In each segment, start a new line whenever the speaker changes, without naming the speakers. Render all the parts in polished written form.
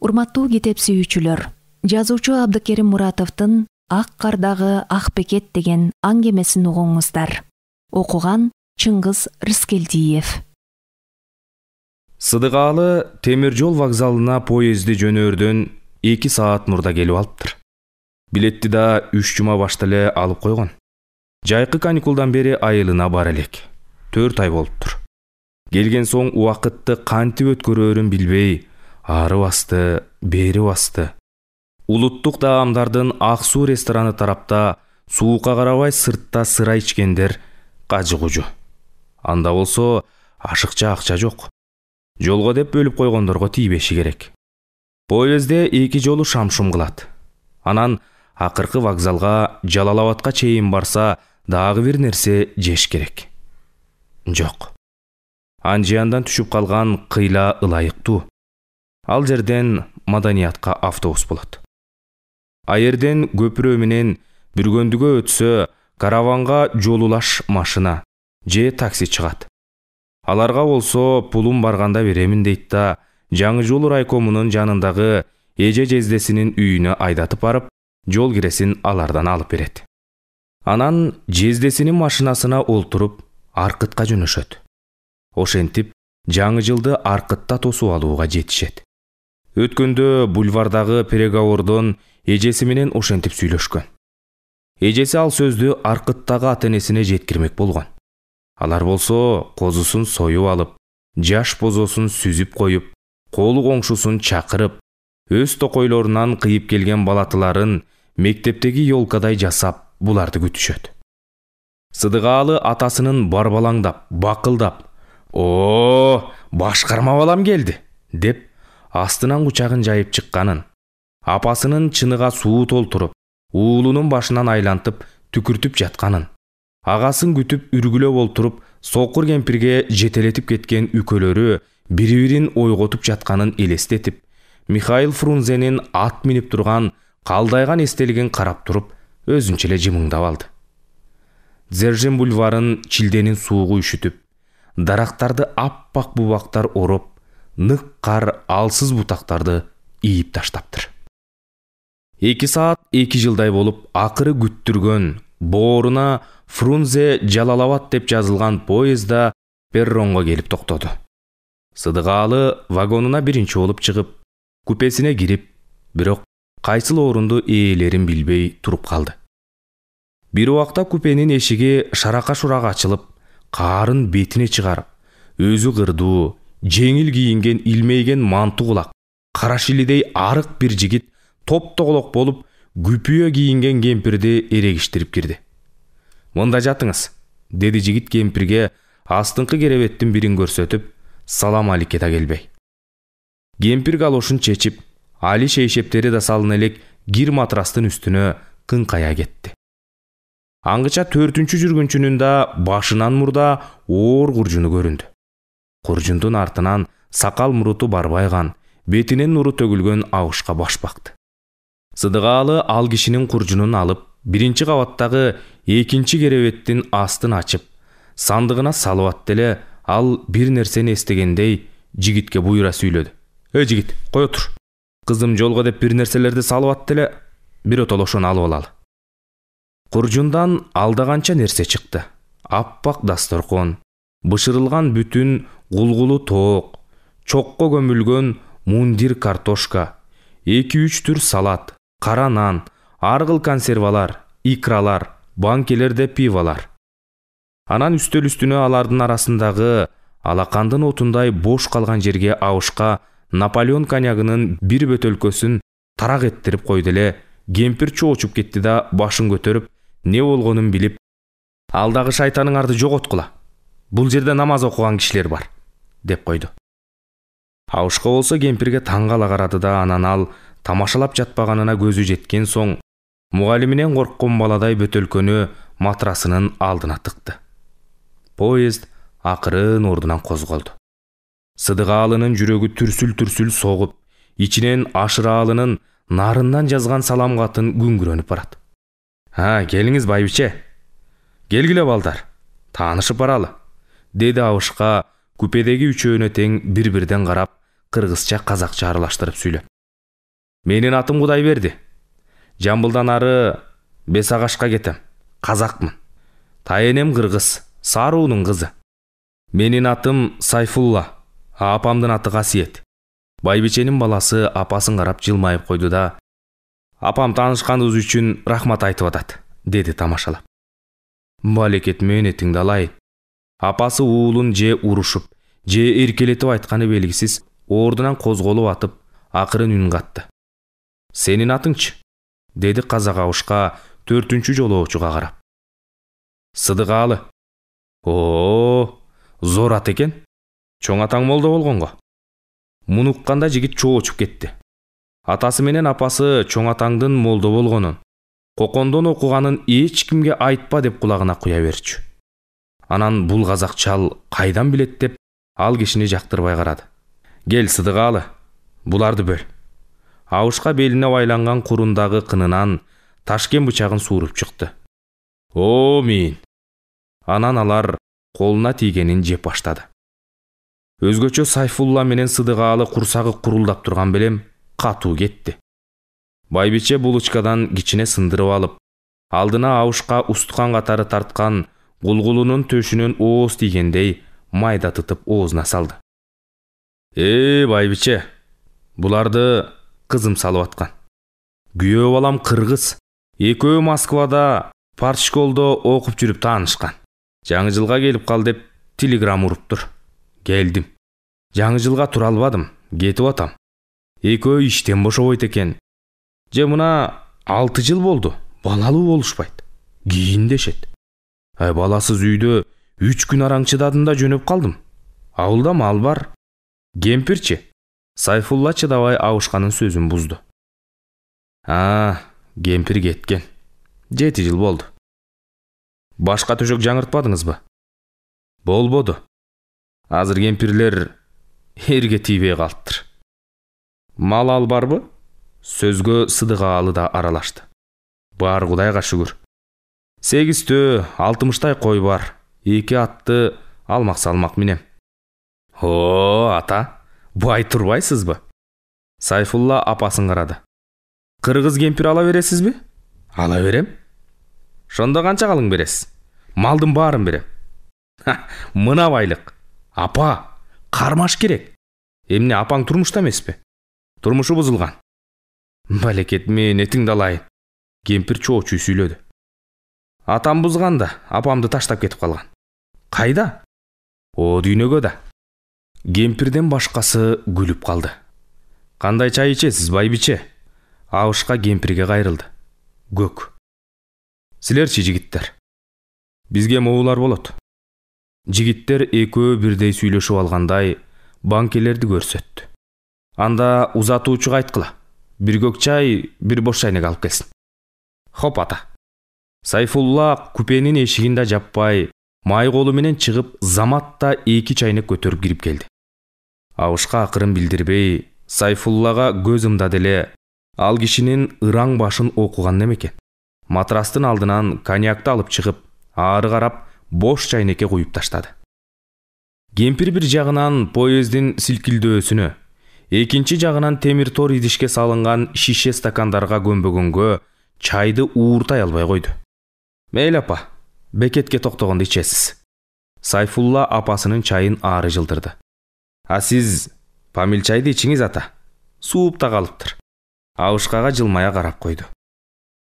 Урматтуу китеп сүйүүчүлөр, жазуучу Абдыкерим Муратовдун «Ак кардагы ак бекет» деген аңгемесин угуңуздар. Окуган Чыңгыз Рыскелдиев.
Сыдыгалы темир жол вокзалына поезди жөнөөрдөн 2 саат мурда келип алыптыр. Билетти да 3 жума башта эле алып койгон. Жайкы каникулдан бери айылына бара элек. 4 ай болуптур. Келген соң убакытты кантип өткөрөөрүн билбей, ары басты, бери басты. Улуттук таамдардын Ак суу рестораны тарапта суукка карабай сыртта сыра ичкендер кажы-кужу. Анда болсо ашыкча акча жок. Жолго деп бөлүп койгондорго тийбеши керек. Поездде 2 жолу шам-шум кылат. Анан акыркы вокзалга Жалалабадка чейин барса дагы бир нерсе жеш керек. Жок. Анжияндан түшүп калган кыйла ылайыктуу. Ал жерден Маданиятка автобус болот. Айерден көпүрө менен Бүргөндүгө өтсө караванга жолулаш машина же такси чыгат. Аларга болсо пулум барганда беремин дейт да, Жаңы жол райкомунун жанындагы эже жездесинин үйүнө айдатып барып, жол киресин алардан алып берет. Анан жездесинин машинасына олтуруп Аркытка жөнөшөт. Ошентип жаңы жылды Аркытта тосуп алууга жетишет. Өткөндө бульвардагы переговордон эжеси менен ошентип сүйлөшкөн. Эжеси ал сөздү Аркыттагы ата-энесине жеткирмек болгон. Алар болсо козусун союп алып, жаш бозосун сүзүп коюп, колу коңшусун чакырып, өз токойлорунан кыйып келген балатыларын мектептеги ёлкадай жасап, буларды күтүшөт. Сыдыгалы атасынын барбалаңдап, бакылдап, «О, башкарма балам келди» деп астынан кучагын жайып чыкканын, апасынын чыныга суу толтуруп, уулунун башынан айлантып түкүртүп жатканын, агасын күтүп үргүлөп олтуруп, сокур кемпирге жетелетип кеткен үкөлөрү бири-бирин ойготуп жатканын элестетип, Михаил Фрунзенин ат минип турган калдайган эстелигин карап туруп, өзүнчө эле жымыңдап алды. Дзержин бульварын чилденин суугу үшүтүп, дарактарды аппак бубактар ороп, нык кар алсыз бутактарды ийип таштаптыр. 2 саат 2 жылдай болуп, акыры күттүргөн бооруна Фрунзе Жалалабад деп жазылган поездда перронго келип токтоду. Сыдыгалы вагонуна биринчи болуп чыгып, купесине кирип, бирок кайсыл орунду ээлерин билбей туруп калды. Бир убакта купенин эшиги шарака-шурак ачылып, каарын бетине чыгарып, өзү кырдуу, жеңил кийинген илмейген манту кулак, кара шилидей арык бир жигит топ-тоголок болуп, күпүө кийинген кемпирди эрегиштирип кирди. «Мында жатыңыз», деди жигит кемпирге астыңкы керебеттин бирин көрсөтүп, салам алейке да келбей. Кемпир галошун чечип, али шейшептери да салына элек кир матрастын үстүнө кыңкая кетти. Аңгыча 4-үнчү жүргүнчүнүн да башынан мурда оор куржуну көрүндү. Куржундун артынан сакал муруту барбайган, бетинен нуру төгүлгөн агышка баш бакты. Сыдыгалы ал кишинин куржунун алып, биринчи кабаттагы 2-чи керебеттин астын ачып, сандыгына салып атты эле, ал бир нерсени эстегендей жигитке буйра сүйлөдү. «Эй жигит, кой отур. Кызым жолго деп бир нерселерди салып атты эле, биротоло ошону алып алалы». Куржундан алдаганча нерсе чыкты. Аппак дасторкон, бышырылган бүтүн гулгулу тоок, чокко көмүлгөн мундир картошка, 2-3 түр салат, кара нан, аргыл консервалар, икралар, банкелерде пивалар. Анан үстөл үстүнө алардын арасындагы алакандын отундай бош калган жерге абышка Наполеон коньягынын бир бөтөлкөсүн тарак эттирип койду эле, кемпир чоочуп кетти да башын көтөрүп, не болгонун билип, «Алдагы шайтаныңарды жоготкула. Бул жерде намаз окуган кишилер бар», деп койду. Абышка болсо кемпирге таң кала карады да, анан ал тамашалап жатпаганына көзү жеткен соң, мугалиминен корккон баладай бөтөлкөнү матрасынын алдына тыкты. Поезд акырын ордунан козголду. Сыдыгалынын жүрөгү түрсүл-түрсүл согуп, ичинен Ашыраалынын нарындан жазган салам катын күңгүрөнүп барат. «Ha, келиңиз байбиче. Келгиле балдар. Таанышып баралы», деди абышка купедеги үчөөнө тең бир-бирден карап, кыргызча казакча аралаштырып сүйлөп. Менин атым Кудайберди. Жамбылдан ары Бес Агашка кетем. Казакмын. Тайенем кыргыз, Саруунун кызы. Менин атым Сайфулла, апамдын аты Касиет. Байбиченин баласы апасын карап жылмайып койду да, апам таанышканыбыз үчүн рахмат айтып атат, деди тамашалап. Балекет мени тыңдалайын. Апасы уулун же урушуп, же эркелетип айтканы белгисиз, ордунан козголуп атып, акырын үн катты. Сенин атыңчы? Деди казак абышка 4-чү жолоочуга карап. Сыдыгалы. О, зор ат экен. Чоң атаң молдо болгонго. Муну укканда жигит чоочуп кетти. Атасы менен апасы чоң атаңдын молдо болгонун, кокондон окуганын эч кимге айтпа деп кулагына куя берчү. Анан бул казак чал кайдан билет деп ал кишини жактырбай карады. Кел Сыдыгалы, буларды бөл. Абышка белине байланган курундагы кынынан ташкен бычагын сууруп чыкты. О, мин. Анан алар колуна тийгенин жеп баштады. Өзгөчө Сайфулла менен Сыдыгалы курсагы курулдап турган белем катуу кетти. Байбиче булочкадан кичине сындырып алып, алдына абышка устукан катары тарткан гулгулунун төшүнөн ооз тийгендей майда тытып оозуна салды. Байбиче, буларды кызым салып аткан. Күйөө балам кыргыз. Экөө Москвада партшколдо окуп жүрүп таанышкан. Жаңы жылга келип кал деп телеграмма уруптур. Келдим. Жаңы жылга тура албадым, кетип атам. Экөө иштен бошобойт экен. Же мына 6 жыл болду, балалуу болушпайт. Кийин дешет. Баласыз үйдө 3 күн араң чыдадым да жөнөп калдым. Ауылда мал бар. Кемпирчи? Сайфулла чыдабай абышканын сөзүн бузду. Кемпир кеткен. 7 жыл болду. Башка төшөк жаңыртпадыңызбы? Болбоду. Азыр кемпирлер эрге тийбей калыптыр. Мал ал барбы? Сөзгө Сыдыгалы да аралашты. Бар, Кудайга шүгүр. 8 60 кой бар. 2 атты алмак салмак менем. О, ата, бай турбайсызбы? Сайфулла апасын карады. Кыргыз кемпир ала бересизби? Ала берем. Шондо канча калың бересиз? Малдын баарын берем. Мына байлык. Апа, кармаш керек. Эмне апаң турмушта эмеспи? Турмушу бузулган. Балекет мен тыңдалайын. Кемпир чоочуй сүйлөдү. Атам бузганда, апамды таштап кетип калган. Кайда? О, дүйнөгө да. Кемпирден башкасы күлүп калды. Кандай чай ичесиз, байбиче? Абышка кемпирге кайрылды. Көк. Силерчи, жигиттер? Бизге моулар болот. Жигиттер экөө бирдей сүйлөшүп алгандай банкелерди көрсөттү. Анда узатуучуга айткыла. Бир көк чай, бир бош чайнек алып келсин. Хоп, ата. Сайфулла купенин эшигинде жаппай, май колу менен чыгып, заматта 2 чайнек көтөрүп кирип келди. Абышка акырын билдирбей, Сайфуллага көз ымдады эле, ал кишинин ыраң башын окуган немекен. Матрастын алдынан коньякты алып чыгып, ары карап бош чайнекке куюп таштады. Кемпир бир жагынан поездин силкилдөөсүнө, экинчи жагынан темир тор идишке салынган шише стакандарга көмбөгөнгө чайды ууртай албай койду. Мейли апа, бекетке токтогондо ичесиз. Сайфулла апасынын чайын ары жылдырды. А сиз памил чайды ичиңиз, ата. Сууп да калыптыр. Абышкага жылмая карап койду.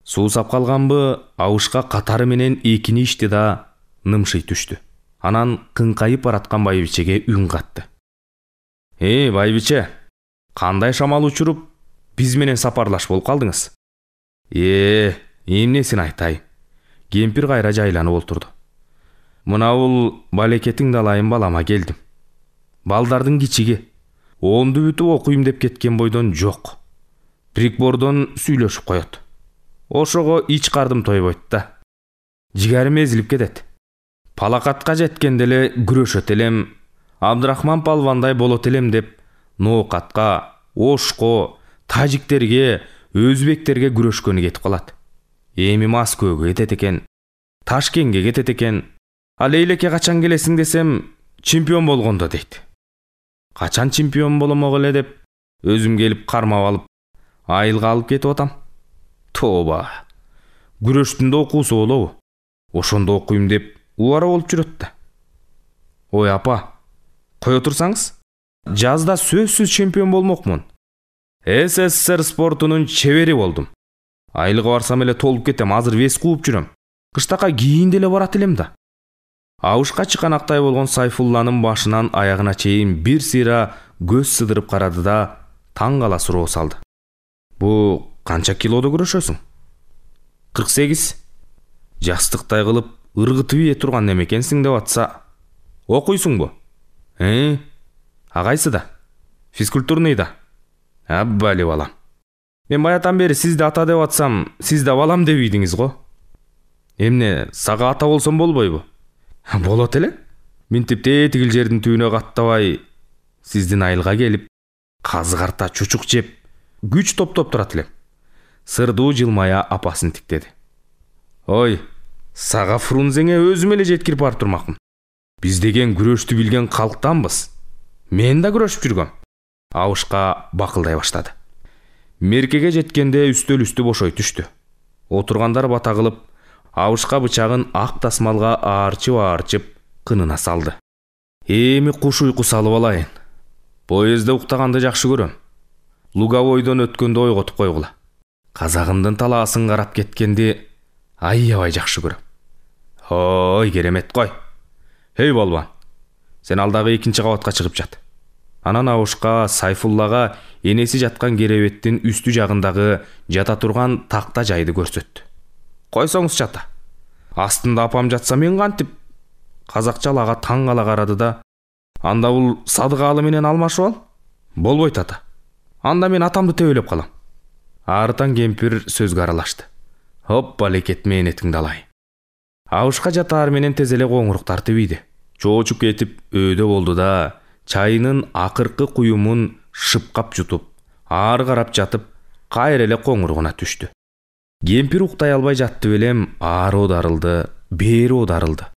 Суу сап калганбы, абышка катары менен экини ичти да нымшый түштү. Анан кыңкайып бараткан байбичеге үн катты. Байбиче, кандай шамал учуруп, биз менен сапарлаш болуп калдыңыз? Эмнесин айтайын. Кемпир кайра жайланып олтурду. Мына бул балекетиң далайын балама келдим. Балдардын кичиги. 10-ду бүтүп окуйм деп кеткен бойдон жок. Прикбордон сүйлөшүп коет. Ошого ич кардым тойбойт да. Жигарим эзилип кетет. Палакатка жеткенде эле күрөшөт элем, Абдрахман палвандай болот элем деп ноокатка, ошко, тажиктерге, өзбектерге күрөшкөнү кетип калат. Эми Москвага кетет экен, Ташкентке кетет экен. Ал эйлекке качан келесиң десем, чемпион болгондо дейт. Качан чемпион боломок эле деп өзүм келип кармап алып, Айылга алып кетип атам. Тоба. Күрөштүн да окуусу болобу? Ошондо окуйм деп убара болуп жүрөт да. Ой апа, кое турсаңыз. Жазда сөзсүз чемпион болмокмун. СССР спортунун чебери болдум. Айылга барсам эле толуп кетем, азыр вес кууп жүрөм. Кыштакка кийин деле барат элем да. Абышка чыканактай болгон Сайфулланын башынан аягына чейин бир сыйра көз сыдырып карады да таң кала суроо салды. Бу канча килодо күрөшөсүң? 48. Жастыктай кылып ыргытып ие турган неме экенсиң деп атса, окуйсуңбу? Агайсыда? Физкультурныйда? Аббали балам. Мен баятан бери сизди ата деп атсам, сиз да балам деп ийдиңиз го. Эмне, сага ата болсом болбойбу? Болот эле. Минтип тетигил жердин түбүнө каттабай, сиздин айылга келип, казы карта чучук жеп, күч топтоп турат элем. Сырдуу жылмая апасын тиктеди. Ой, сага Фрунзеңе өзүм эле жеткирип барып турмакмын. Биз деген күрөштү билген калктанбыз. Мен да күрөшүп жүргөм. Абышка бакылдай баштады. Меркеге жеткенде үстөл үстү бошой түштү. Отургандар бата кылып, Абышка бычагын ак тасмалга аарчып кынына салды. Эми куш уйку салып алайын. Поездде уктаганды жакшы көрөм. Луговойдон өткөндө ойготуп койгула. Казагымдын талаасын карап кеткенди аябай жакшы көрөм. Ой, керемет кой. Эй болбан, сен алдагы 2-чи кабатка чыгып жат. Анан Абышка Сайфуллага энеси жаткан керебеттин үстү жагындагы жата турган такта жайды көрсөттү. Койсоңуз чата. Астында апам жатса мен кантип? Казакча ага таң кала карады да, анда бул Садыгалы менен алмашып ал? Болбойт ата. Анда мен атамды тебелеп калам. Арытан кемпир сөзгө аралашты. Хоппа лекет мээнетиңди алайын. Абышка жатаар менен тез эле коңурук тартып ийди. Чоочуп кетип өйдө болду да, чайынын акыркы куюмун шыпкап жутуп, ары карап жатып, кайра эле коңуругуна түштү. Кемпир уктай албай жатты белем, ары одарылды, бери одарылды.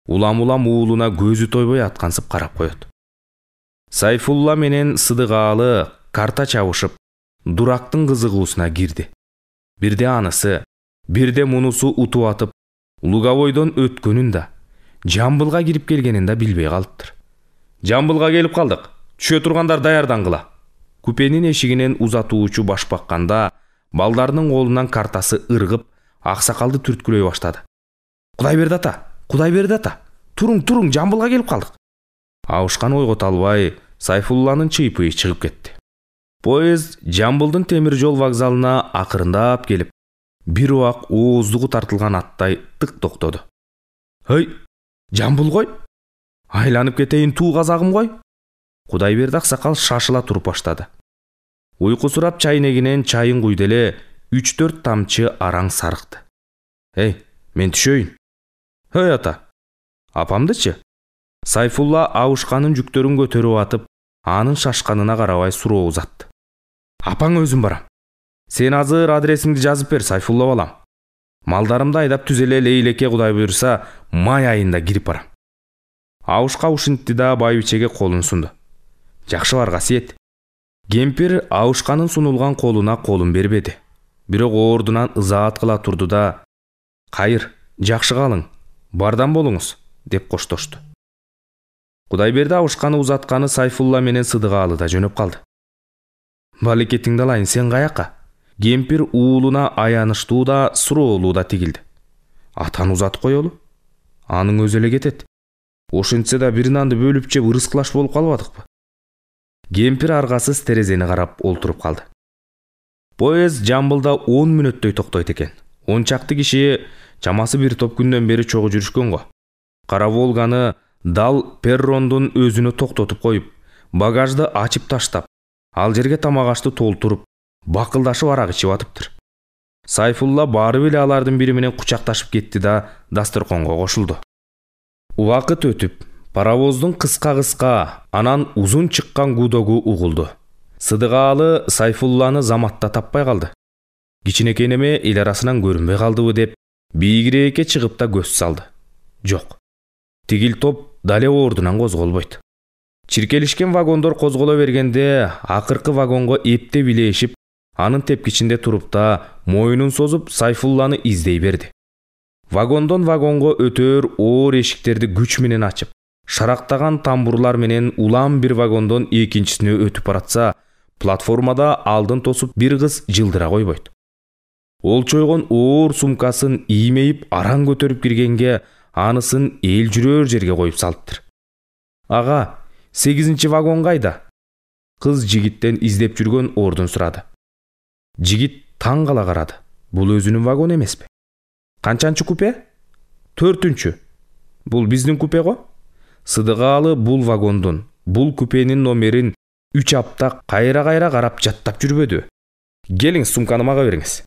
Улам-улам уулуна көзү тойбой аткансып карап коет. Сайфулла менен Сыдыгалы карта чабышып, дурактын кызыгуусуна кирди. Бирде анысы, бирде мунусу утуп атып, Луговойдон өткөнүн да, Жамбылга кирип келгенин да билбей калыптыр. Жамбылга келип калдык. Түшө тургандар даярдангыла. Купенин эшигинен узатуучу баш бакканда, балдарынын колунан картасы ыргып, аксакалды түрткүлөй баштады. Кудайберди ата, туруң, Жамбылга келип калдык. Абышкан ойгото албай, Сайфулланын чыйпыйы чыгып кетти. Поезд Жамбылдын темир жол вокзалына акырындап келип, бир убак ооздугу тартылган аттай тык токтоду. Ой, Жамбыл кой? Айланып кетейин туу казагым кой? Кудайберди аксакал шашыла туруп баштады. Уйку сурап чайнегинен чайын куйду эле 3-4 тамчы араң сарыкты. Эй, мен түшөйүн. Ой ата, апамдычы? Сайфулла Абышканын жүктөрүн көтөрүп атып, анын шашканына карабай суроо узатты. Апаң өзүм барам. Сен азыр адресиңди жазып бер, Сайфулла балам. Малдарымды айдап түз эле Лейлекке Кудай буйрса, май айында кирип барам. Абышка ушинтти да байбичеге колун сунду. Жакшы бар касиет. Кемпир Абышканын сунулган колуна колун бербеди. Бирок ордунан ызаат кыла турду да, кайыр, жакшы калың, бардан болуңуз, деп коштошту. Кудайберди Абышканы узатканы Сайфулла менен Сыдыгалы да жөнөп калды. Балекетиңди алайын, сен каяка? Кемпир уулуна аянычтуу да, суроолуу да тигилди. Атаны узатып коелу. Анын өзү эле кетет. Ошентсе да бир нанды бөлүп жеп ырыскылаш болуп калбадыкпы? Кемпир аргасыз терезени карап олтуруп калды. Поезд Жамбылда 10 мүнөттөй токтойт экен. 10 чакты киши чамасы бир топ күндөн бери чогуу жүрүшкөн го. Кара Волганы дал перрондун өзүнө токтотуп коюп, багажды ачып таштап, ал жерге тамак ашты толтуруп, бакылдашып арак ичип атыптыр. Сайфулла баары эле алардын бири менен кучакташып кетти да дасторконго кошулду. Убакыт өтүп, паровоздун кыска, анан узун чыккан гудогу угулду. Сыдыгалы Сайфулланы заматта таппай калды. Кичинекей неме эл арасынан көрүнбөй калдыбы деп, бийигирээкке чыгып да көз салды. Жок. Тигил топ дале ордунан козголбойт. Чиркелишкен вагондор козголо бергенде, акыркы вагонго эптеп илешип, Анын тепкичинде туруп да моюнун созуп Сайфулланы издей берди. Вагондон вагонго өтөр оор эшиктерди күч менен ачып, шарактаган тамбурлар менен улам бир вагондон экинчисине өтүп баратса, платформада алдын тосуп бир кыз жылдыра койбойт. Олчойгон оор сумкасын иймейип араң көтөрүп киргенге анысын эл жүрөр жерге коюп салыптыр. Ага, 8-чи вагон кайда? Кыз жигиттен издеп жүргөн ордун сурады. Жигит таң кала карады. Бул өзүнүн вагону эмеспи? Канчанчы купе? 4-чү. Бул биздин купе го? Сыдыгаалы бул вагондун, бул купенин номерин 3 апта кайра карап жаттап жүрбөдү. Келиңиз, сумканы мага бериңиз.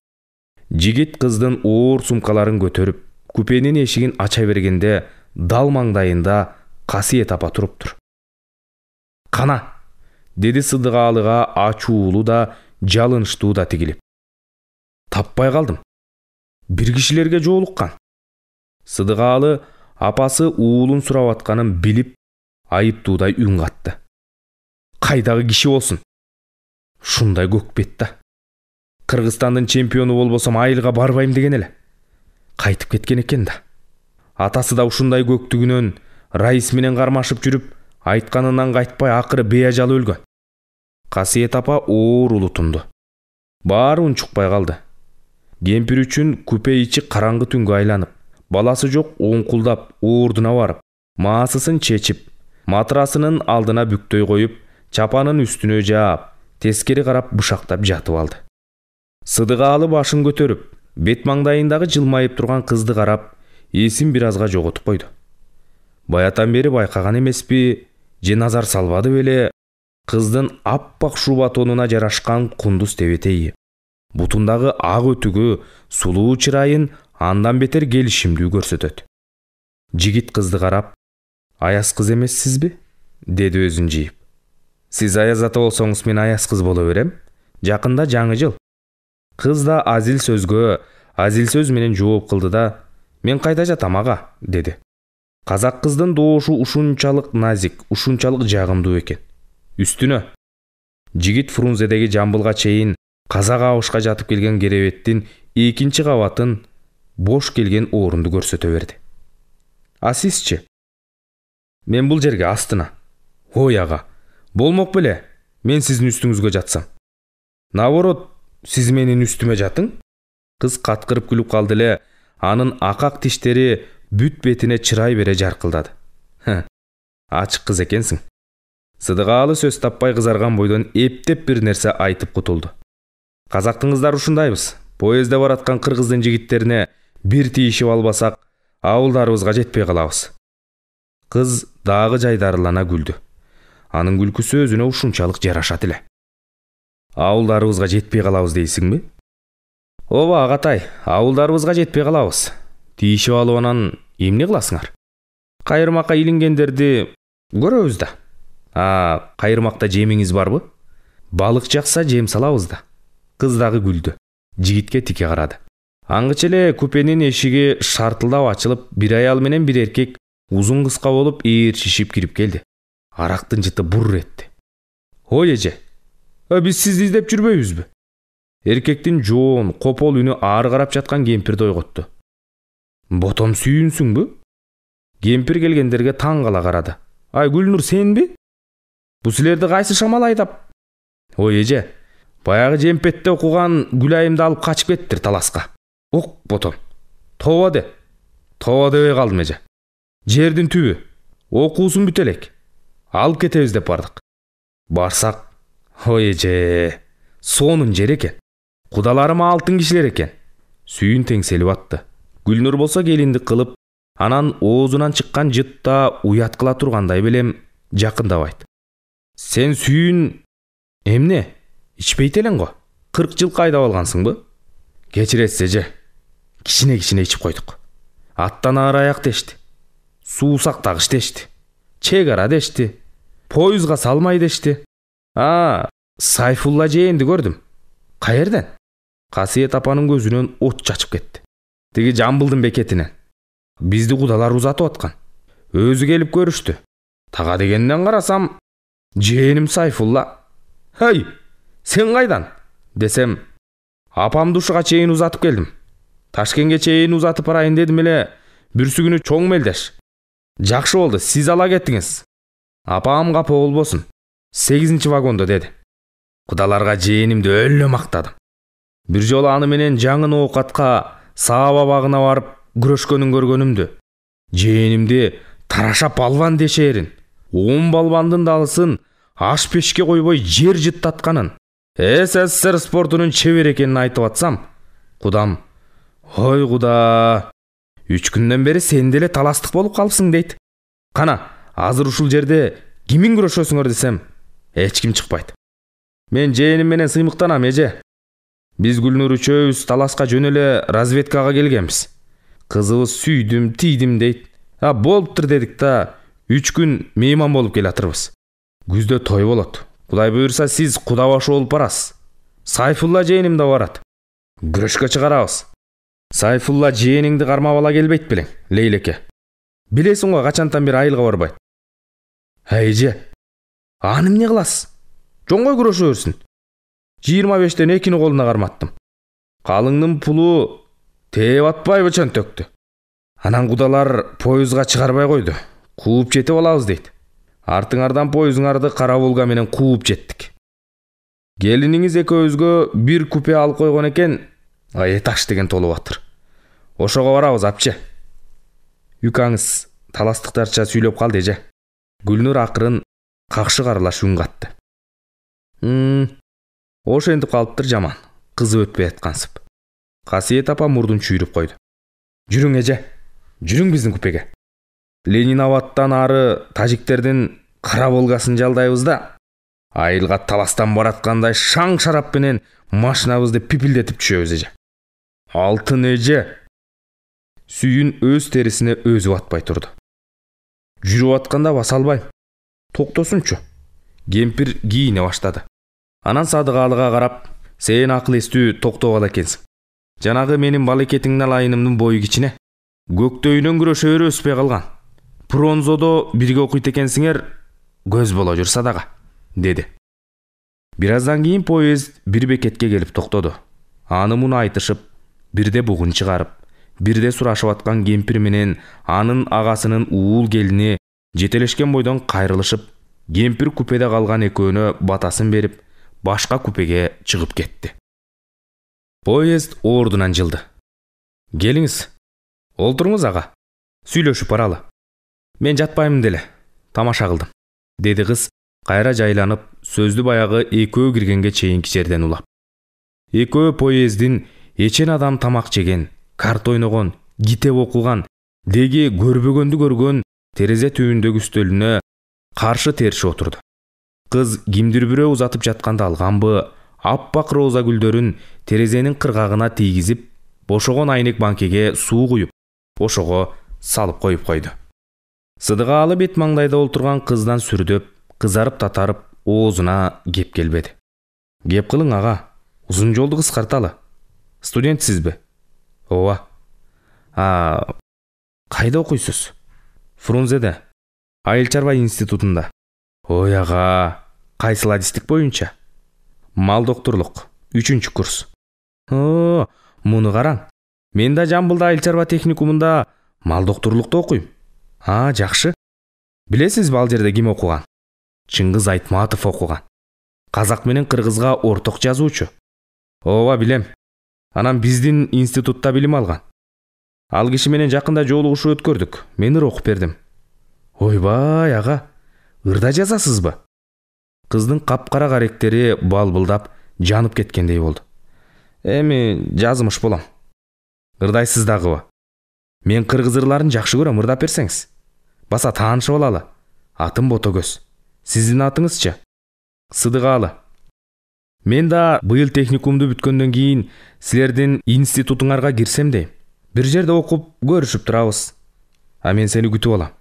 Жигит кыздын оор сумкаларын көтөрүп, купенин эшигин ача бергенде дал маңдайында Касиет апа туруптур. Кана, деди Сыдыгаалыга ачуулуу да, жалынычтуу да тигилип. Таппай калдым. Бир кишилерге жоолуккан. Сыдыгаалы апасы уулун сурап атканын билип, айыптуудай үн катты. Кайдагы киши болсун? Шундай көкбет да. Кыргызстандын чемпиону болбосом айылга барбайм деген эле. Кайтып кеткен экен да. Атасы да ушундай көктүгүнөн Раис менен кармашып жүрүп, айтканынан кайтпай акыры беажал өлгөн. Касиет апа оор улутунду. Баары унчукпай калды. Кемпир үчүн купе ичи караңгы түнгө айланып, баласы жок оңкулдап, ордуна барып, маасысын чечип, матрасынын алдына бүктөй коюп, чапанын үстүнө жаап, тескери карап бышактап жатып алды. Сыдыгаалы башын көтөрүп, бет маңдайындагы жылмайып турган кызды карап, эсин бир азга жоготуп койду. Баятан бери байкаган эмеспи, же назар салбады беле, кыздын аппак шуба тонуна жарашкан кундуз тебетейи, бутундагы ак өтүгү, сулуу чырайын андан бетер келишимдүү көрсөтөт. Жигит кызды карап, аяз кыз эмессизби? Деди өзүн жийип. Сиз аяз ата болсоңуз мен аяз кыз боло берем. Жакында жаңы жыл. Кыз да азил сөз менен жооп кылды да, мен кайда жатам ага, деди. Казак кыздын доошу ушунчалык назик, ушунчалык жагымдуу экен. Үстүнө. Жигит Фрунзедеги жамбылга чейин казак абышка жатып келген керебеттин 2-чи кабатын бош келген орунду көрсөтө берди. А сизчи? Мен бул жерге астына. Ой ага, болмок беле, мен сиздин үстүңүзгө жатсам. Наоборот, сиз менин үстүмө жатың? Кыз каткырып күлүп калды эле, анын акак тиштери бүт бетине чырай бере жаркылдады. Ачык кыз экенсиң. Сыдыгаалы сөз таппай кызарган бойдон эптеп бир нерсе айтып кутулду. Казактын кыздары ушундайбыз. Поездде бараткан кыргыздын жигиттерине бир тийишип албасак, ауылдарыбызга жетпей калабыз. Кыз дагы жайдарылана күлдү. Анын күлкүсү өзүнө ушунчалык жарашат эле. Ауылдарыбызга жетпей калабыз дейсиңби? Ооба агатай, ауылдарыбызга жетпей калабыз. Тийишип алып анан эмне кыласыңар? Кайырмакка илингендерди көрөбүз да. Кайырмакта жемиңиз барбы? Балык жакса жем салабыз да. Кыз дагы күлдү. Жигитке тике карады. Аңгыча эле купенин эшиги шартылдап ачылып, бир аял менен бир эркек узун кыска болуп ээрчишип кирип келди. Арактын жыты бур этти. Ой эже, биз сизди издеп жүрбөйбүзбү? Эркектин жоон, копол үнү ары карап жаткан кемпирди ойготту. Ботом сүйүнсүңбү? Кемпир келгендерге таң кала карады. Ай Гүлнур, сенби? Бу силерди кайсы шамал айдап? Ой эже, баягы жемпетте окуган Гүлайымды алып качып кеттир таласка. Ок ботом. Тооба дебей калдым эже. Жердин түбү. Окуусун бүтө элек. Алып кетебиз деп бардык. Барсак, ой эже, сонун жер экен. Кудаларым алтын кишилер экен. Сүйүн теңселип атты. Гүлнур болсо келиндик кылып, анан оозунан чыккан жытта уят кыла тургандай белем жакындабайт. Сен сүйүн эмне? Ичпейт элең го. 40 жыл кайдап алгансыңбы? Кечиресиз эже. Кичине ичип койдук. Аттан ары аяк дешти. Суусак тагыш дешти. Чек ара дешти. Поюзга салмай дешти. Сайфулла жээнди көрдүм. Каерден? Касиет апанын көзүнөн от чачып кетти. Тиги жамбылдын бекетинен. Бизди кудалар узатып аткан. Өзү келип көрүштү. Тага дегенден карасам, жээним Сайфулла. Сен кайдан? десем, апамды ушуга чейин узатып келдим. Ташкентке чейин узатып барайын дедим эле, бүрсүгүнү чоң мелдеш. Жакшы болду, сиз ала кеттиңиз. Апам капа болбосун. 8 вагондо деди. Кудаларга жээнимди өлө мактадым. Бир жолу аны менен жаңы оокатка сааба багына барып күрөшкөнүн көргөнүмдү. Жээнимди тараша балбан дешерин. 10 балбандын далысын аш пешке койбой жер жыттатканын, СССР спортунун чебер экенин айтып атсам, кудам, ой куда, 3 күндөн бери сен деле таластык болуп калыпсың дейт. Кана, азыр ушул жерде кимин күрөшөсүңөр десем, эч ким чыкпайт. Мен жээним менен сыймыктанам, эже. Биз Гүлнур үчөөбүз таласка жөн эле разведкага келгенбиз. Кызыбыз сүйдүм, тийдим дейт. Болуптур дедик да, 3 күн мейман болуп келатырбыз. Күздө той болот. Кудай буйрса сиз куда башы болуп барасыз. Сайфулла жээним да барат. Күрөшкө чыгарабыз. Сайфулла жээниңди кармап ала келбейт белең, Лейлеке. Билесиң го качантан бери айылга барбайт. Эже, аны эмне кыласыз? Жоңгой күрөшө берсин. 25тен 2-ни колуна карматтым. Калыңдын пулу тээп атпайбы чөнтөктү. Анан кудалар поездга чыгарбай койду. Кууп жетип алабыз дейт. Артыңардан поездуңарды Кара Волга менен кууп жеттик. Келиниңиз экөөбүзгө бир купе алып койгон экен, этаж деген толуп атыр. Ошого барабыз апчы. Юкаңыз таластыктарча сүйлөп калды, эже. Гүлнур акырын какшы карылаш үн катты. Ошентип калыптыр жаман, кызып өтпөй аткансып. Касиет апа мурдун чүйрүп койду. Жүрүң, эже, жүрүң биздин купеге. Ленинабадтан ары тажиктердин Кара Волгасын жалдайбыз да, айылга таластан бараткандай шаң шарап менен машинабызды пипилдетип түшөбүз, эже. Алтын, эже. Сүйүн өз терисине өзү батпай турду. Жүрүп атканда баса албайм. Токтосунчу. Кемпир кийине баштады. Анан Садыгаалыга карап, сен акыл эстүү токтоп ала экенсиң. Жанагы менин балекетиңдин алайынымдын бою кичине. Көктөйүнөн күрөшө бербеспей калган. Бронзодо бирге окуйт экенсиңер, көз боло жүрса дагы, деди. Бир аздан кийин поезд бир бекетке келип токтоду. Аны муну айтышып, бирде бугун чыгарып, бирде сурашып аткан кемпир менен анын агасынын уул келини жетелешкен бойдон кайрылышып, кемпир купеде калган экөөнө батасын берип, башка купеге чыгып кетти. Поезд ордунан жылды. Келиңиз, олтуруңуз ага. Сүйлөшүп баралы. Мен жатпаймын деле, тамаша кылдым, деди кыз кайра жайланып, сөздү баягы экөө киргенге чейинки жерден улап. Экөө поездин эчен адам тамак жеген, карт ойногон, китеп окуган, деги көрбөгөндү көргөн терезе түбүндөгү үстөлүнө каршы теришип отурду. Кыз кимдир бирөө узатып жатканда алганбы, аппак роза гүлдөрүн терезенин кыргагына тийгизип, бошогон айнек банкеге суу куюп, ошого салып коюп койду. Сыдыгаалы бет маңдайда олтурган кыздан сүрдөп, кызарып татарып, оозуна кеп келбеди. Кеп кылың ага, узун жолду кыскарталы. Студентсизби? Ооба. Кайда окуйсуз? Фрунзеде, Айыл чарба институтунда. Ой ага, кайсыл адистик боюнча? Мал доктурлук, 3-чү курс. Муну караң. Мен да Жамбылда айыл чарба техникумунда мал доктурлукта окуйм. Жакшы. Билесизби ал жерде ким окуган? Чыңгыз Айтматов окуган. Казак менен кыргызга орток жазуучу. Ооба, билем. Анан биздин институтта билим алган. Ал киши менен жакында жолугушуу өткөрдүк. Мен ыр окуп бердим. Ойбай ага, ырда жазасызбы? Кыздын капкара каректери балбылдап, жанып кеткендей болду. Эми жазмыш болом. Ырдайсыз дагыбы? Мен кыргыз ырларын жакшы көрөм, ырдап берсеңиз. Баса таанышып алалы. Атым Ботогөз. Сиздин атыңызчы? Сыдыгаалы. Мен да быйыл техникумду бүткөндөн кийин силердин институтуңарга кирсем дейм. Бир жерде окуп көрүшүп турабыз. Мен сени күтүп алам.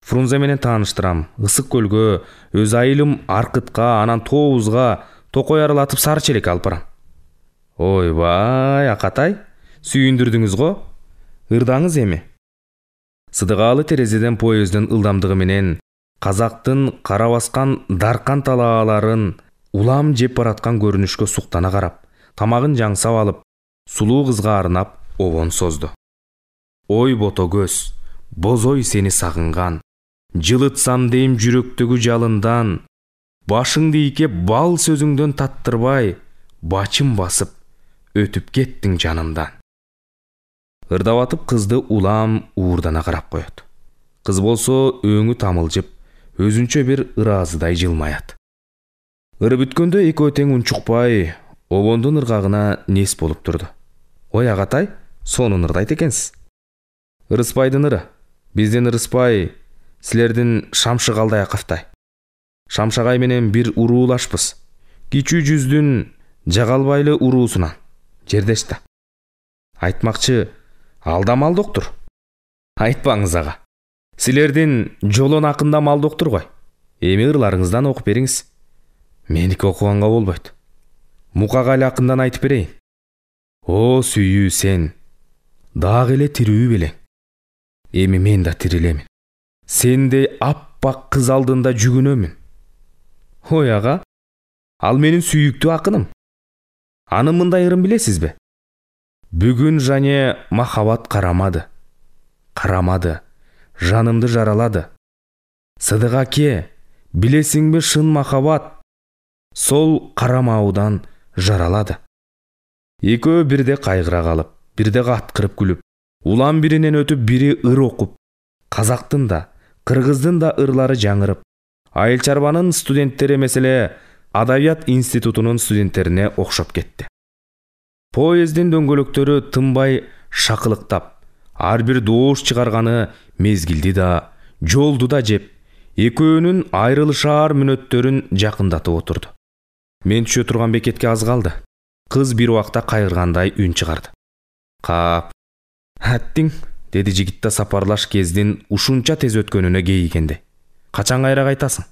Фрунзе менен тааныштырам. Ысык көлгө, өз айылым Аркытка, анан Тоозга токой аралатып Сары Челек алып барам. Ойбай, акатай, сүйүндүрдүңүз го. Ырдаңыз эми. Сыдыгаалы терезеден поездин ылдамдыгы менен казактын кара баскан даркан талааларын, улам жеп бараткан көрүнүшкө суктана карап, тамагын жаңсап алып, сулуу кызга арнап обон созду. Ой ботогөз, бозой сени сагынган, жылытсам дейм жүрөктөгү жалындан, башыңды ийкеп бал сөзүңдөн таттырбай, бачым басып, өтүп кеттиң жанымдан. Ырдап атып кызды улам уурдана карап коет. Кыз болсо өңү тамылжып, өзүнчө бир ыраазыдай жылмаят. Ыры бүткөндө экөө тең унчукпай, обондун ыргагына нес болуп турду. Ой агатай, сонун ырдайт экенсиз. Ырыспайдын ыры, биздин ырыспай, силердин Шамшык Алдаяковтай. Шамшагай менен бир уруулашпыз. Кичүү жүздүн Жагалбайлы уруусунан, жердеш да. Айтмакчы, алда мал доктур. Айтпаңыз ага. Силердин жолон акында мал доктур гой. Эми ырларыңыздан окуп бериңиз. Меники окуганга болбойт. Мукага эле акындан айтып берейин. О сүйүү сен, дагы эле тирүү белең. Эми мен да тирилемин. Сендей аппак кыз алдында жүгүнөмүн. Ой ага, ал менин сүйүктүү акыным. Анын мындай ырын билесизби? Бүгүн және махаббат карамады. Карамады, жанымды жаралады. Сыдык аке, билесиңби шын махаббат сол карамаудан жаралады. Экөө бирде кайгыра калып, бирде каткырып күлүп, улам биринен өтүп, бири ыр окуп, казактын да, кыргыздын да ырлары жаңырып, айыл чарбанын студенттери меселе Адабият институтунун студенттерине окшоп кетти. Поездин дөңгөлөктөрү тынбай шакылыктап, ар бир доош чыгарганы мезгилди да, жолду да жеп, экөөнүн айрылышаар мүнөттөрүн жакындатып отурду. Мен түшө турган бекетке аз калды. Кыз бир убакта кайгыргандай үн чыгарды. Кап, аттиң, деди жигит да сапарлаш кездин ушунча тез өткөнүнө кейигенде. Качан кайра кайтасың?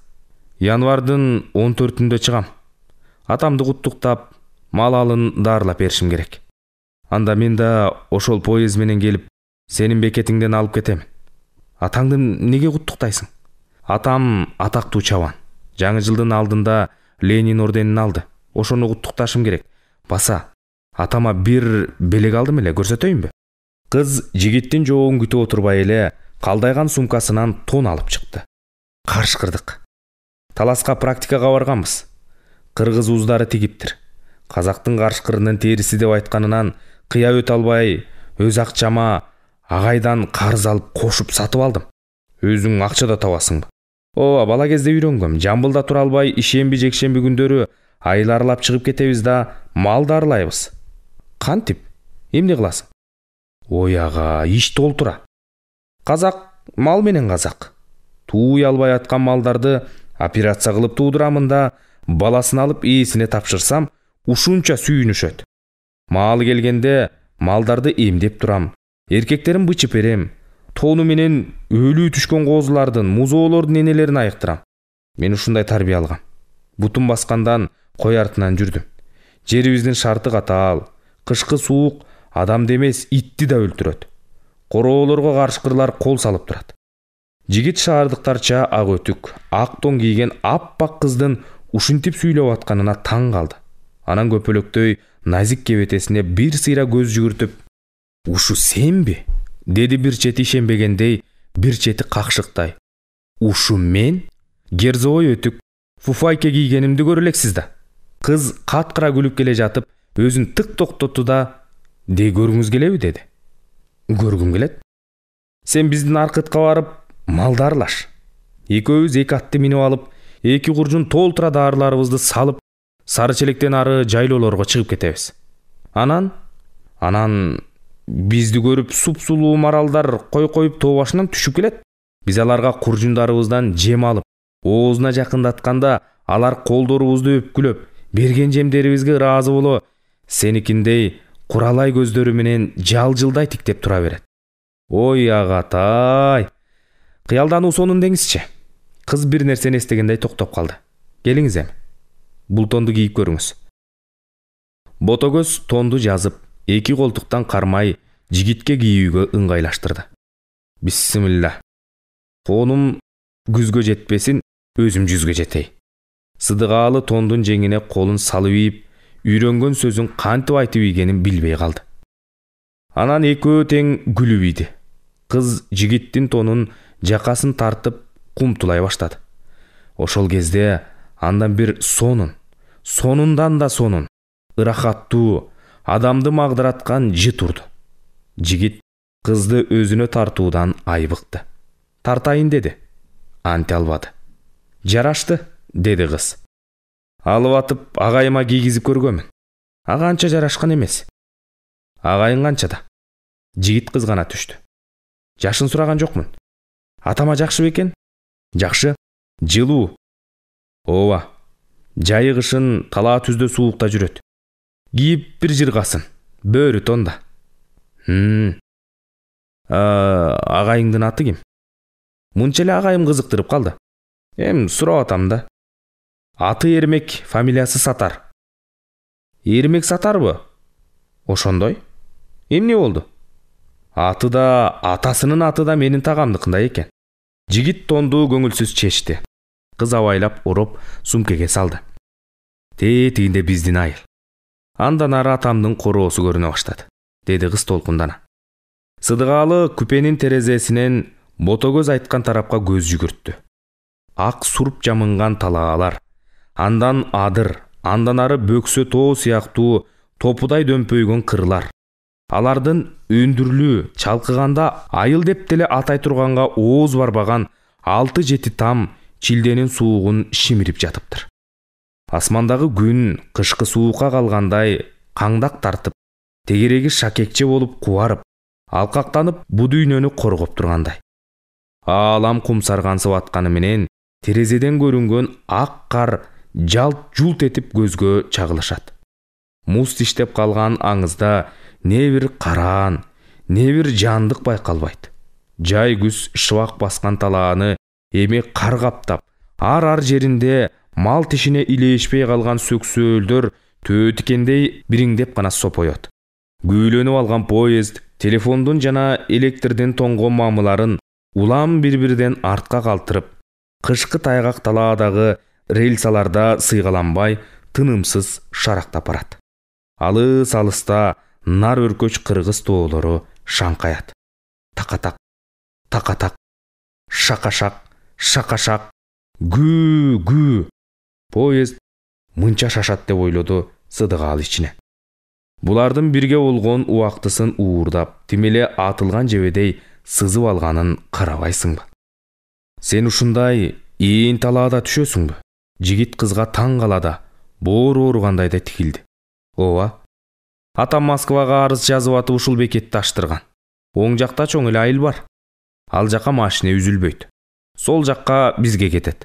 Январдын 14-ндө чыгам. Атамды куттуктап, мал алын дарылап беришим керек. Анда мен да ошол поезд менен келип, сенин бекетиңден алып кетем. Атаңды неге куттуктайсың? Атам атактуу чабан. Жаңы жылдын алдында Ленин орденин алды. Ошону куттукташым керек. Баса, атама бир белек алдым эле, көрсөтөйүнбү? Кыз жигиттин жообун күтүп отурбай эле калдайган сумкасынан тон алып чыкты. Карышкырдык. Таласка практикага барганбыз. Кыргыз уздары тигиптир. Казактын карышкырынын териси деп айтканынан кыя өтө албай, өз акчама агайдан карыз алып кошуп сатып алдым. Өзүң акча да табасыңбы? Ооба, бала кезде үйрөнгөм. Жамбылда тура албай, ишемби жекшемби күндөрү айыл аралап чыгып кетебиз да мал дарылайбыз. Кантип? Эмне кыласың? Ой ага, иш толтура. Казак мал менен казак. Тууй албай аткан малдарды операция кылып туудурамын да, баласын алып ээсине тапшырсам, ушунча сүйүнүшөт. Маалы келгенде малдарды эмдеп турам. Эркектерин бычып берем. Тону менен өлүү түшкөн козулардын, музоолордун энелерин айыктырам. Мен ушундай тарбия алгам. Бутун баскандан кой артынан жүрдүм. Жерибиздин шарты катаал. Кышкы суук адамды эмес, итти да өлтүрөт. Короолорго карышкырлар кол салып турат. Жигит шаардыктарча ак өтүк, ак тон кийген аппак кыздын ушинтип сүйлөп атканына таң калды. Анан көпөлөктөй назик кебетесине бир сыйра көз жүгүртүп, "Ушу сенби?" деди, бир чети ишенбегендей, бир чети какшыктай. "Ушу мен? Герзовой өтүк, фуфайке кийгенимди көрө элексиз да." Кыз каткыра күлүп келе жатып, өзүн тык токтотту да, "Дей көргүңүз келеби?" деди. "Көргүм келет. Сен биздин аркытка барып, мал дарылаш. Экөөбүз эки атты минип алып, эки куржун толтура дарыларыбызды салып, сары челектен ары жайлоолорго чыгып кетебиз. Анан бизди көрүп суп-сулуу маралдар кой коюп тоо башынан түшүп келет. Биз аларга куржундарыбыздан жем алып, оозуна жакындатканда алар колдорубузду өпкүлөп, берген жемдерибизге ыраазы боло, сеникиндей куралай көздөрү менен жалжылдай тиктеп тура берет. Ой агатай. Кыялдануу сонун деңизчи." Кыз бир нерсени эстегендей токтоп калды. "Келиңиз эми. Бул тонду кийип көрүңүз." Ботогөз тонду жазып, эки колтуктан кармай жигитке кийүүгө ыңгайлаштырды. "Бисмилла. Тонум күзгө жетпесин, өзүм жүзгө жетей." Сыдыгаалы тондун жеңине колун салып ийип, үйрөнгөн сөзүн кантип айтып ийгенин билбей калды. Анан экөө тең күлүп ийди. Кыз жигиттин тонун жакасын тартып кумтулай баштады. Ошол кезде андан бир сонундан да сонун, ырахаттуу, адамды магдыраткан жыт урду. Жигит кызды өзүнө тартуудан айбыкты. Тартайын деди. Анте албады. Жарашты, деди кыз. Алып атып агайыма кийгизип көргөмүн. Ага анча жарашкан эмес. Агайың канчада? Жигит кызгана түштү. Жашын сураган жокмун. Атама жакшы бекен? Жакшы. Жылуу. Ооба. Жайы кышын талаа түздө суулукта жүрөт. Кийип бир жыргасын. Бөөрү тонда. Агайыңдын аты ким? Мынча эле агайым кызыктырып калды. Сурап атам да. Аты Эрмек, фамилиясы Сатар. Эрмек Сатарбы? Ошондой. Эмне болду? Аты да, атасынын аты да менин тагамдыкындай экен. Жигит тонду көңүлсүз чечти. Кыз абайлап уруп сумкеге салды. Тегинде биздин айыл. Андан ары атамдын короосу көрүнө баштады, деди кыз толкундана. Сыдыгаалы күпенин терезесинен ботогөз айткан тарапка көз жүгүрттү. Ак суруп жамынган талаалар, андан адыр, андан ары бөксө тоо сыяктуу топудай дөмпөйгөн кырлар. Алардын өндүрлүү, чалкыганда айыл деп деле атай турганга ооз барбаган 6-7 там чилденин суугун шимирип жатыптыр. Асмандагы күн кышкы суукка калгандай каңдак тартып, тегереги шакекче болуп кубарып, алкактанып бу дүйнөнү коргоп тургандай. Аалам кумсаргансып атканы менен терезеден көрүнгөн ак кар жалт-жулт этип көзгө чагылышат. Муз тиштеп калган аңызда не бир караан, не бир жандык байкалбайт. Жай күз шыбак баскан талааны эми кар каптап, ар жеринде мал тишине илешпей калган сөксөөлдөр төөтикендей бириңдеп гана сопоет. Күүлөнүп алган поезд телефондун жана электрдин тоңгон мамыларын улам бир-бирден артка калтырып, кышкы тайгак талаадагы рельсаларда сыйгаланбай тынымсыз шарактап барат. Алыс-алыста нар өркөч кыргыз тоолору шаңкаят. Такатак, такатак, шакашак, шакашак, гүү. Поезд мынча шашат деп ойлоду Сыдыгаалы ичине. Булардын бирге болгон убактысын уурдап, тимеле атылган жебедей сызып алганын карабайсыңбы? Сен ушундай ийин талаада түшөсүңбү? Жигит кызга таң калада, боору ооругандай да тикилди. Ооба. Атам Москвага арыз жазып атып ушул бекетти аштырган. Оң жакта чоң эле айыл бар. Ал жакка машина үзүлбөйт. Сол жакка бизге кетет.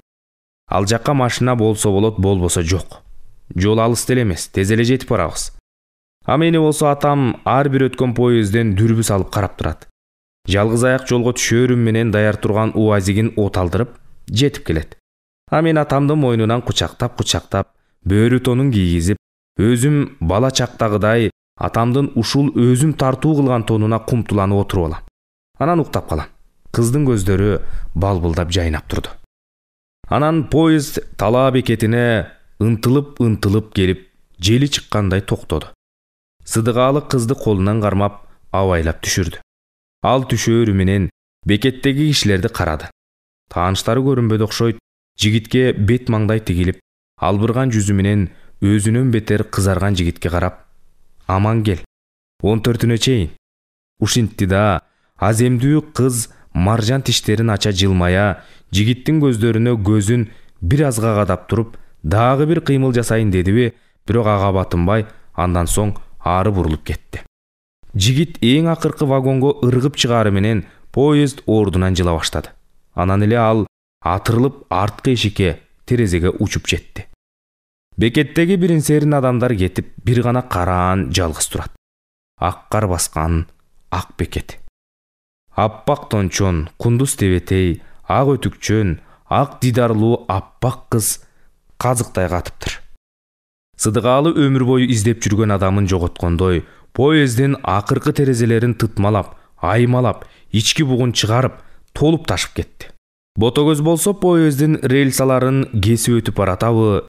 Ал жакка машина болсо болот, болбосо жок. Жол алыс деле эмес, тез эле жетип барабыз. А мени болсо атам ар бир өткөн поездден дүрбү салып карап турат. Жалгыз аяк жолго түшөрүм менен даяр турган УАЗигин от алдырып жетип келет. А мен атамдын мойнунан кучактап, бөөрү тонун кийгизип, өзүм бала чактагыдай атамдын ушул өзүм тартуу кылган тонуна кумтуланып отуруп алам. Анан уктап калам. Кыздын көздөрү балбылдап жайнап турду. Анан поезд талаа бекетине ынтылып келип, жели чыккандай токтоду. Сыдыгаалы кызды колунан кармап, абайлап түшүрдү. Ал түшөөрү менен бекеттеги кишилерди карады. Тааныштары көрүнбөдү окшойт. Жигитке бет маңдай тигилип, албырган жүзү менен өзүнөн бетер кызарган жигитке карап, аман кел, 14-түнө чейин. Ушинтти да, аземдүү кыз маржан тиштерин ача жылмая, жигиттин көздөрүнө көзүн бир азга кадап туруп, дагы бир кыймыл жасайын дедиби, бирок ага батынбай, андан соң ары бурулуп кетти. Жигит эң акыркы вагонго ыргып чыгары менен поезд ордунан жыла баштады. Анан эле ал атырылып арткы эшикке, терезеге учуп жетти. Бекеттеги бирин-серин адамдар кетип, бир гана караан жалгыз турат. Ак кар баскан ак бекет. Аппак тончон, кундуз тебетей, ак өтүкчөн, ак дидарлуу аппак кыз казыктай катыптыр. Сыдыгаалы өмүр бою издеп жүргөн адамын жоготкондой, поездин акыркы терезелерин тытмалап, аймалап, ички бугун чыгарып, толуп ташып кетти. Ботогөз болсо поездин рельсаларын кесип өтүп баратабы,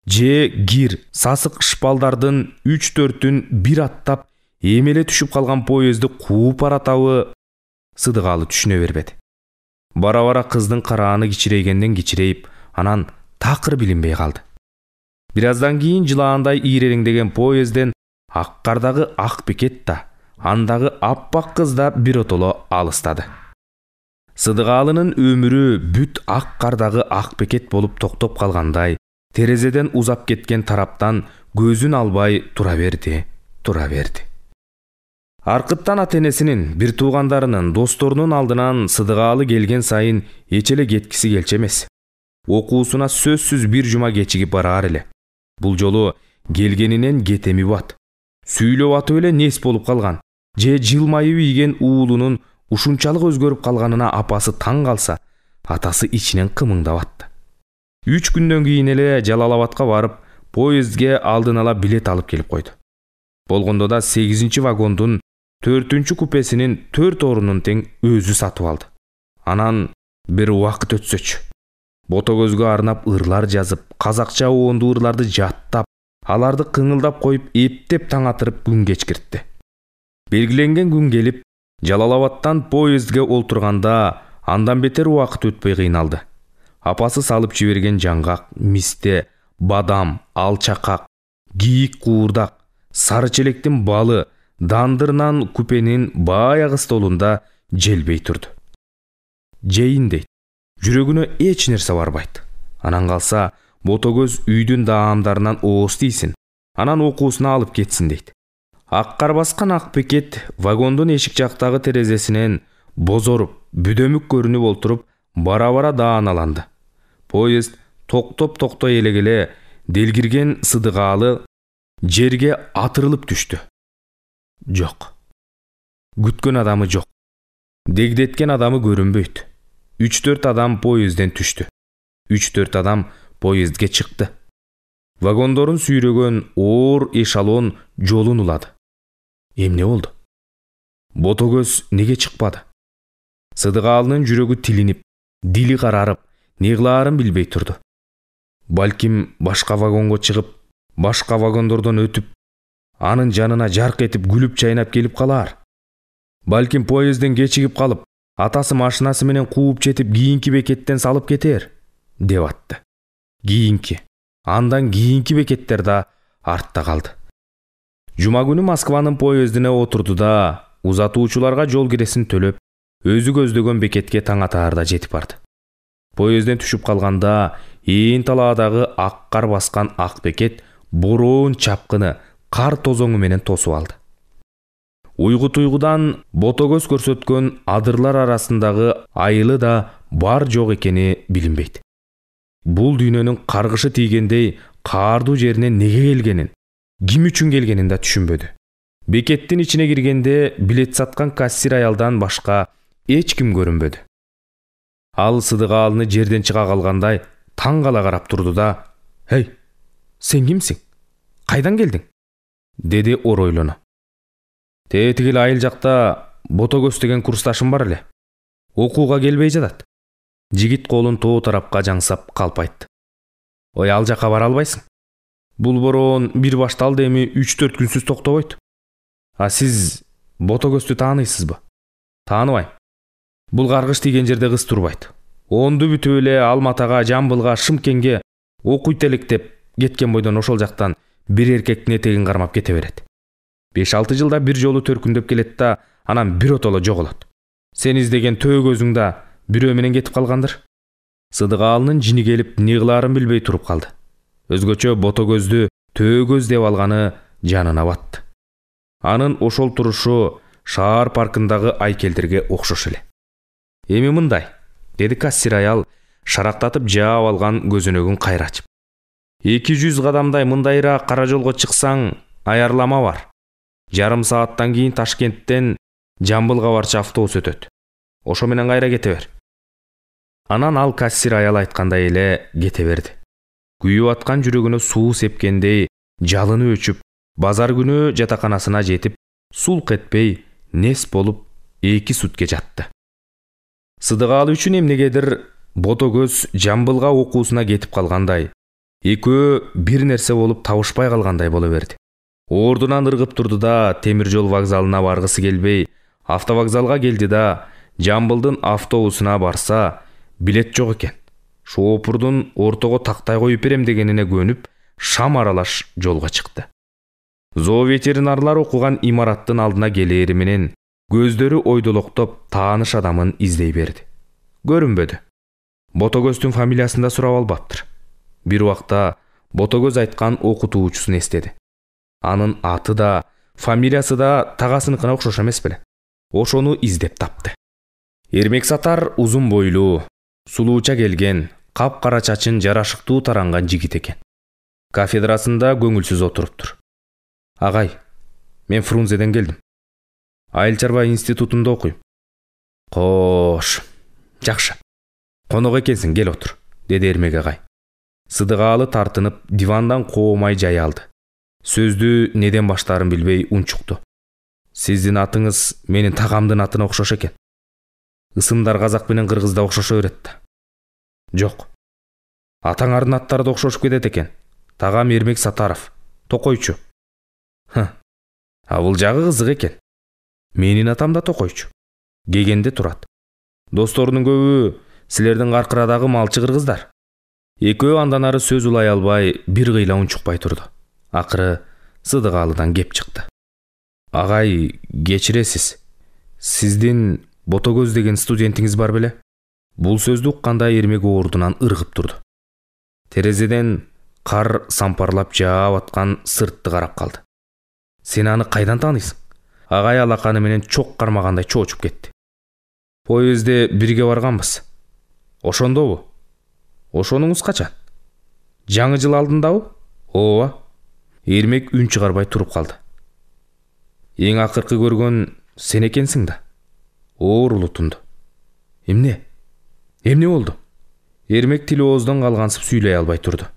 же кир, сасык шпалдардын 3-4-ün бир аттап эмеле түшүп калган поездди кууп баратабы, Сыдыгалы түшүнө бербеди. Бара-бара кыздын карааны кичирейгенден кичирейип, анан такыр билинбей калды. Бир аздан кийин жылаандай ийрелеңдеген поездден ак кардагы ак бекет да, андагы аппак кыз да биротоло алыстады. Сыдыгалынын өмүрү бүт ак кардагы ак бекет болуп токтоп калгандай, терезеден узап кеткен тараптан көзүн албай тура берди. Аркыттан ата-энесинин, бир туугандарынын, досторунун алдынан Сыдыгалы келген сайын эч эле кеткиси келчү эмес. Окуусуна сөзсүз бир жума кечигип бараар эле. Бул жолу келгенинен кетеми бат. Сүйлөп атып эле нес болуп калган. Же жылмайып ийген уулунун ушунчалык өзгөрүп калганына апасы таң калса, атасы ичинен кымыңдап атты. 3 күндөн кийин эле Жалал-Абадка барып, поездге алдын ала билет алып келип койду. Болгондо да 8-вагондун 4-купесинин 4 орунун тең өзү сатып алды. Анан бир убакыт өтсөчү. Ботогөзгө арнап ырлар жазып, казакча оонду ырларды жаттап, аларды кыңылдап коюп, эптеп таң атырып күн кечкиртти. Белгиленген күн келип, Жалал-Абадтан поездге олтурганда андан бетер убакыт өтпөй кыйналды. Апасы салып жиберген жаңгак, мисте, бадам, алчакак, кийик куурдак, сары челектин балы, дандырнан купенин баягы столунда желбей турду. Жейин дейт. Жүрөгүнө эч нерсе барбайт. Анан калса, Ботогөз үйдүн даамдарынан ооз тийсин, анан окуусуна алып кетсин дейт. Аккар баскан ак бекет вагондун эшик жактагы терезесинен бозоруп, бүдөмүк көрүнүп олтуруп, бара-бара дааналанды. Поезд токтой элегеле делгирген Сыдыгалы жерге атырылып түштү. Жок. Күткөн адамы жок. Дегдеткен адамы көрүнбөйт. 3-4 адам поездден түштү. 3-4 адам поездге чыкты. Вагондорун сүйрөгөн оор эшалон жолун улады. Эмне болду? Ботогөз неге чыкпады? Сыдыгалынын жүрөгү тилинип, дили карарып, не кылаарын билбей турду. Балким башка вагонго чыгып, башка вагондордон өтүп, анын жанына жарк этип күлүп чайнап келип калаар. Балким поездден кечигип калып, атасы машинасы менен кууп жетип кийинки бекеттен салып кетер, деп атты. Андан кийинки бекеттер да артта калды. Жума күнү Москванын поездине отурду да, узатуучуларга жол киресин төлөп, өзү көздөгөн бекетке таң атаарда жетип барды. Поездден түшүп калганда, ээн талаадагы ак кар баскан ак бекет бороон чапкыны кар тозоңу менен тосуп алды. Уйгу-туйгудан Ботогөз көрсөткөн адырлар арасындагы айылы да бар жок экени билинбейт. Бул дүйнөнүн каргышы тийгендей каардуу жерине неге келгенин, ким үчүн келгенин да түшүнбөдү. Бекеттин ичине киргенде билет саткан кассир аялдан башка эч ким көрүнбөдү. Ал Сыдыгалыны жерден чыга калгандай таң кала карап турду да: "Эй, сен кимсиң? Кайдан келдиң?" деди оройлоно. "Тетигил айыл жакта Ботогөз деген курсташым бар эле. Окууга келбей жатат." Жигит колун тоо тарапка жаңсап калп айтты. "Ой, ал жака бара албайсың. Бул бороон бир башталды, эми 3-4 күнсүз токтобойт. А сиз Ботогөздү тааныйсызбы?" "Тааныбайм. Бул каргыш тийген жерде кыз турбайт. Оонду бүтүп эле Алматага, Жамбылга, Шымкентке окуйт элек деп кеткен бойдон ошол жактан бир эркектин этегин кармап кете берет. 5-6 жылда бир жолу төркүндөп келет да, анан биротоло жоголот. Сен издеген төөгөзүң да бирөө менен кетип калгандыр." Сыдыгалынын жини келип, не кылаарын билбей туруп калды. Өзгөчө Ботогөздү төөгөз деп алганы жанына батты. Анын ошол турушу шаар паркындагы айкелдерге окшош эле. "Эми мындай", деди кассир аял, шарактатып жаап алган көзөнөгүн кайрачып. 200 кадамдай мындайраак кара жолго чыксаң, аярлама бар. Жарым сааттан кийин Ташкенттен Жамбылга барчу автобус өтөт. Ошо менен кайра кете бер." Анан ал кассир аял айткандай эле кете берди. Күйүп аткан жүрөгүнө суу сепкендей жалыны өчүп, базар күнү жатаканасына жетип, сулк этпей, нес болуп 2 сутке жатты. Сыдыгалы үчүн эмнегедир Ботогөз Жамбылга окуусуна кетип калгандай, экөө бир нерсе болуп табышпай калгандай боло берди. Ордунан ыргып турду да темир жол вокзалына баргысы келбей, автовокзалга келди да Жамбылдын автобусуна барса, билет жок экен. Шоопурдун ортого тактай коюп берем дегенине көнүп, шам аралаш жолго чыкты. Зооветеринарлар окуган имараттын алдына келери менен көздөрү ойдолоктоп тааныш адамын издей берди. Көрүнбөдү. Ботогөздүн фамилиясын да сурап албаптыр. Бир убакта Ботогөз айткан окутуучусун эстеди. Анын аты да, фамилиясы да тагасыныкына окшош эмес беле. Ошону издеп тапты. Эрмек сатар узун бойлуу, сулууча келген, капкара чачын жарашыктуу таранган жигит экен. Кафедрасында көңүлсүз отуруптур. Агай, мен Фрунзеден келдим. Айыл чарба институтунда окуйм. Кош, жакшы. Конок экенсиң, кел отур, деди Эрмек агай. Сыдыгаалы тартынып, дивандан коомай жай алды. Сөздү неден баштаарын билбей унчукту. Сиздин атыңыз менин тагамдын атына окшош экен. Ысымдар казак менен кыргызда окшошо берет да. Жок. Атаңардын аттары да окшошуп кетет экен. Тагам Эрмек Сатаров, токойчу. А бул жагы кызык экен. Менин атам да токойчу. Кегенде турат. Досторунун көбү силердин каркырадагы малчы кыргыздар. Экөө андан ары сөз улай албай, бир кыйла унчукпай турду. Акыры Сыдыгаалыдан кеп чыкты. Агай, кечиресиз. Сиздин Ботогөз деген студентиңиз бар беле? Бул сөздү укканда Эрмек ордунан ыргып турду. Терезеден кар сампарлап жаап аткан сыртты карап калды. Сен аны кайдан тааныйсың? Агай алаканы менен чок кармагандай чоочуп кетти. Поездде бирге барганбыз. Ошондобу? Ошонуңуз качан? Жаңы жыл алдындабы? Ооба. Эрмек үн чыгарбай туруп калды. Эң акыркы көргөн сен экенсиң да. Оор улутунду. Эмне болду? Эрмек тили ооздон калгансып сүйлөй албай турду.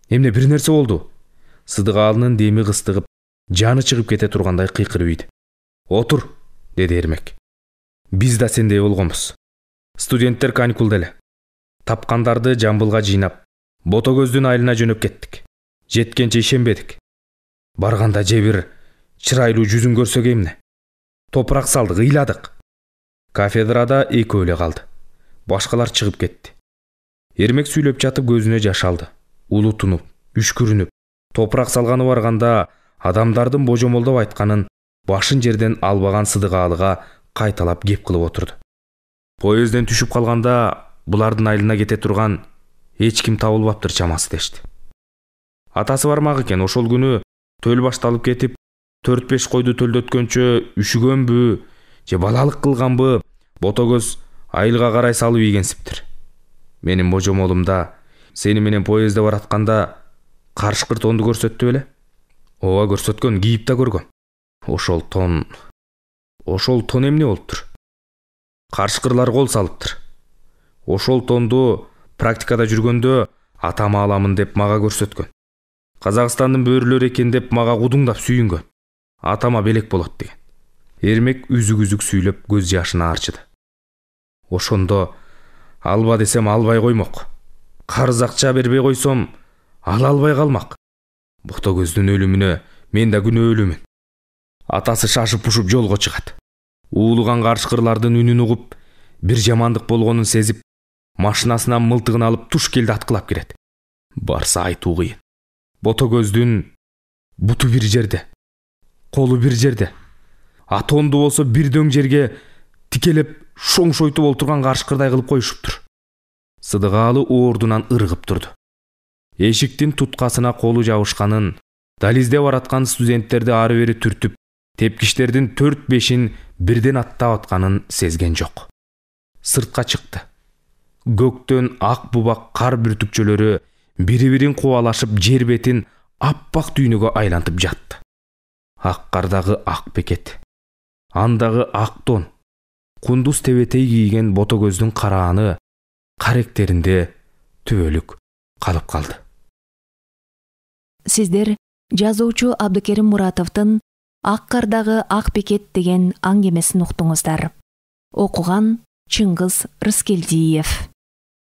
Эмне бир нерсе болду? Сыдыгаалынын деми кыстыгып, жаны чыгып кете тургандай кыйкырып ийди. Отур, деди Эрмек. Биз да сендей болгонбуз. Студенттер каникулда эле. Тапкандарды Жамбылга жыйнап, Ботогөздүн айылына жөнөп кеттик. Жеткенче ишенбедик. Барганда же бир чырайлуу жүзүн көрсөк эмне? Топурак салдык, ыйладык. Кафедрада экөө эле калды. Башкалар чыгып кетти. Эрмек сүйлөп жатып көзүнө жаш алды. Улутунуп, үшкүрүнүп, топурак салганы барганда адамдардын божомолдоп айтканын башын жерден албаган Сыдыгаалыга кайталап кеп кылып отурду. Поездден түшүп калганда булардын айылына кете турган эч ким табылбаптыр чамасы дешти. Атасы бармак экен, ошол күнү төл башталып кетип, 4-5 койду төлдөткөнчө үшүгөнбү же балалык кылганбы, Ботогөз айылга карай салып ийгенсиптир. Менин божомолумда сени менен поездде баратканда карышкыр тонду көрсөттү беле? Ооба, көрсөткөн, кийип да көргөм. Ошол тон эмне болуптур? Карышкырлар кол салыптыр. Ошол тонду практикада жүргөндө атам аламын деп мага көрсөткөн. Казакстандын бөрүлөрү экен деп мага кудуңдап сүйүнгөн. Атама белек болот деген. Эрмек үзүк-үзүк сүйлөп көз жашын арчыды. Ошондо алба десем албай коймок. Карыз акча бербей койсом ала албай калмак. Ботогөздүн өлүмүнө мен да күнөөлүүмүн. Атасы шашып-пушуп жолго чыгат. Уулуган карышкырлардын үнүн угуп, бир жамандык болгонун сезип, машинасынан мылтыгын алып туш келди аткылап кирет. Барса айтуу кыйын. Ботогөздүн буту бир жерде, колу бир жерде. Атонду болсо бир дөң жерге тикелеп шоң-шойтуп олтурган карышкырдай кылып коюшуптур. Сыдыгаалы ордунан ыргып турду. Эшиктин туткасына колу жабышканын, дализде бараткан студенттерди ары бери түртүп, тепкичтердин 4-5-ин бирден аттап атканын сезген жок. Сыртка чыкты. Көктөн ак бубак кар бүртүкчөлөрү бири-бирин кубалашып жер бетин аппак дүйнөгө айлантып жатты. Ак кардагы ак бекет, андагы ак тон, кундуз тебетей кийген Ботогөздүн карааны каректеринде түбөлүк калып калды.
Сиздер жазуучу Абдыкерим Муратовдун Ак кардагы ак бекет деген аңгемесин уктуңуздар. Окуган Чыңгыз Рыскелдиев.